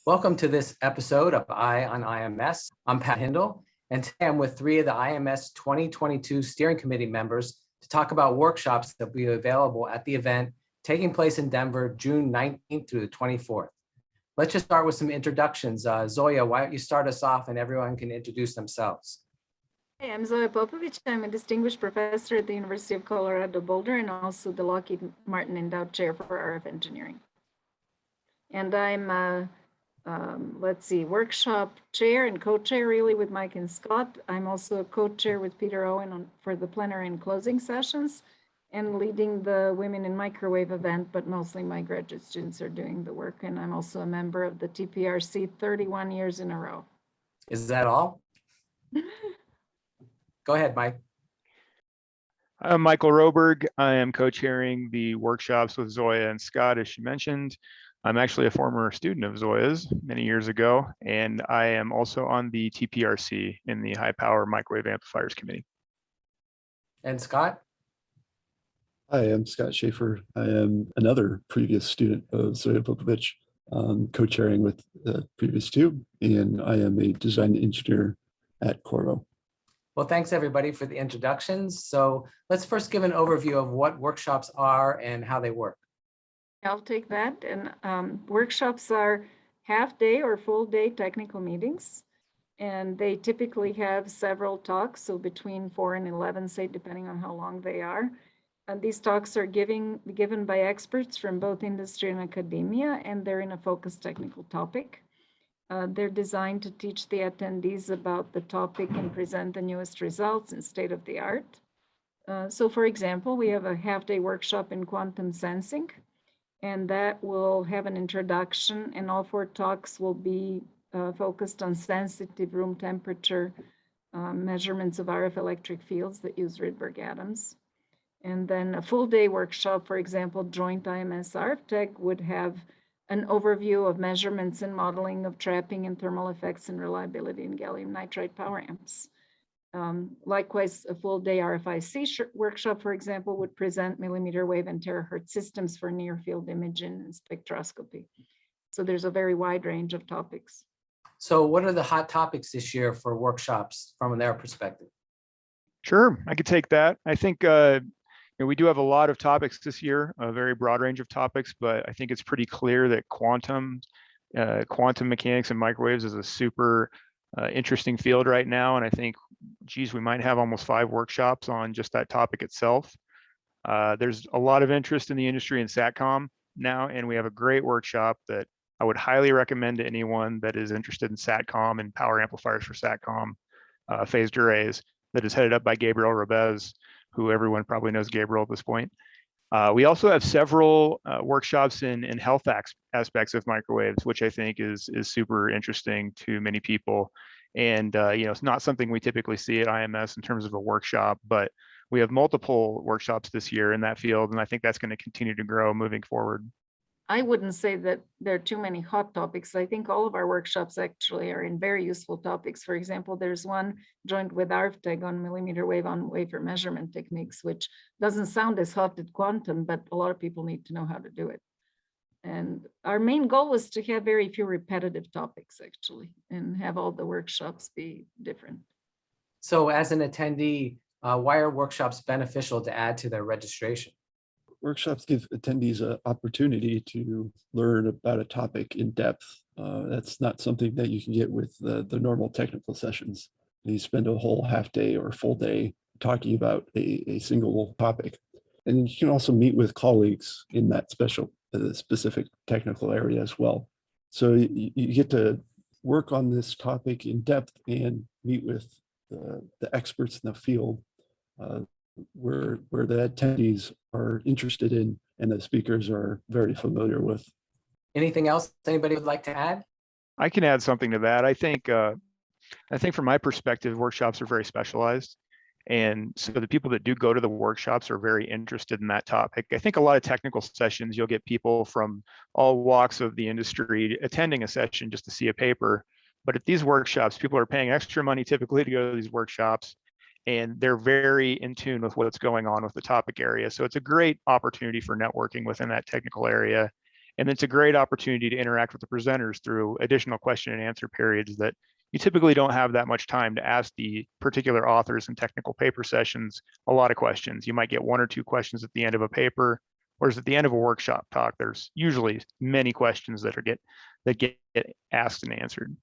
Welcome to this episode of On IMS. I'm Pat Hindle, and today I'm with three of the IMS 2022 Steering Committee members to talk about workshops that will be available at the event taking place in Denver, June 19th through the 24th. Let's just start with some introductions. Zoya, why don't you start us off and everyone can introduce themselves. Hey, I'm Zoya Popovich. I'm a distinguished professor at the University of Colorado Boulder and also the Lockheed Martin Endowed Chair for RF Engineering. And I'm workshop chair and co-chair really with Mike and Scott. I'm also a co-chair with Peter Owen for the plenary and closing sessions and leading the Women in Microwave event, but mostly my graduate students are doing the work. And I'm also a member of the TPRC 31 years in a row. Is that all? Go ahead, Mike. I'm Michael Roberg. I am co-chairing the workshops with Zoya and Scott, as she mentioned. I'm actually a former student of Zoya's many years ago, and I am also on the TPRC in the High Power Microwave Amplifiers Committee. And Scott? Hi, I'm Scott Schaefer. I am another previous student of Zoya Popovich, co-chairing with the previous two, and I am a design engineer at Corvo. Well, thanks everybody for the introductions. So let's first give an overview of what workshops are and how they work. I'll take that. And workshops are half-day or full-day technical meetings. And they typically have several talks, so between 4 and 11, say, depending on how long they are. And these talks are given by experts from both industry and academia, and they're in a focused technical topic. They're designed to teach the attendees about the topic and present the newest results and state of the art. So for example, we have a half-day workshop in quantum sensing, and that will have an introduction, and all 4 talks will be focused on sensitive room temperature measurements of RF electric fields that use Rydberg atoms. And then a full day workshop, for example, joint IMS RF Tech would have an overview of measurements and modeling of trapping and thermal effects and reliability in gallium nitride power amps. Likewise, a full day RFIC workshop, for example, would present millimeter wave and terahertz systems for near field imaging and spectroscopy. So there's a very wide range of topics. So what are the hot topics this year for workshops from their perspective? Sure, I could take that. I think we do have a lot of topics this year, a very broad range of topics, but I think it's pretty clear that quantum mechanics and microwaves is a super interesting field right now. And I think, geez, we might have almost 5 workshops on just that topic itself. There's a lot of interest in the industry in SATCOM now, and we have a great workshop that I would highly recommend to anyone that is interested in SATCOM and power amplifiers for SATCOM phased arrays, that is headed up by Gabriel Robez, who everyone probably knows Gabriel at this point. We also have several workshops in health aspects of microwaves, which I think is super interesting to many people. And it's not something we typically see at IMS in terms of a workshop, but we have multiple workshops this year in that field, and I think that's going to continue to grow moving forward. I wouldn't say that there are too many hot topics. I think all of our workshops actually are in very useful topics. For example, there's one joined with RFTEG on millimeter wave on wafer measurement techniques, which doesn't sound as hot at quantum, but a lot of people need to know how to do it. And our main goal was to have very few repetitive topics actually, and have all the workshops be different. So as an attendee, why are workshops beneficial to add to their registration? Workshops give attendees an opportunity to learn about a topic in depth. That's not something that you can get with the normal technical sessions. You spend a whole half day or full day talking about a single topic. And you can also meet with colleagues in that specific technical area as well. So you get to work on this topic in depth and meet with the experts in the field where the attendees are interested in and the speakers are very familiar with. Anything else anybody would like to add? I can add something to that. I think from my perspective, workshops are very specialized. And so the people that do go to the workshops are very interested in that topic. I think a lot of technical sessions, you'll get people from all walks of the industry attending a session just to see a paper. But at these workshops, people are paying extra money typically to go to these workshops, and they're very in tune with what's going on with the topic area. So it's a great opportunity for networking within that technical area. And it's a great opportunity to interact with the presenters through additional question and answer periods that you typically don't have that much time to ask the particular authors in technical paper sessions a lot of questions. You might get 1 or 2 questions at the end of a paper, whereas at the end of a workshop talk, there's usually many questions that get asked and answered.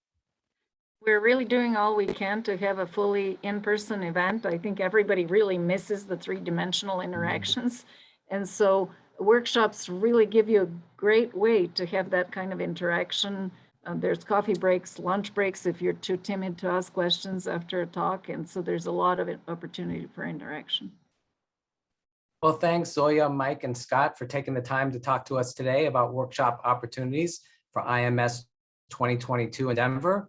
We're really doing all we can to have a fully in-person event. I think everybody really misses the 3-dimensional interactions. And so workshops really give you a great way to have that kind of interaction. There's coffee breaks, lunch breaks if you're too timid to ask questions after a talk. And so there's a lot of opportunity for interaction. Well, thanks, Zoya, Mike, and Scott for taking the time to talk to us today about workshop opportunities for IMS 2022 in Denver.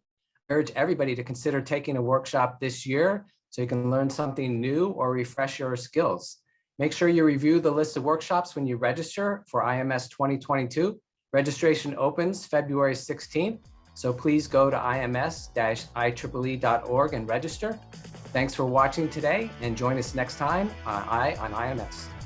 I urge everybody to consider taking a workshop this year so you can learn something new or refresh your skills. Make sure you review the list of workshops when you register for IMS 2022. Registration opens February 16th, so please go to ims-ieee.org and register. Thanks for watching today, and join us next time on IMS.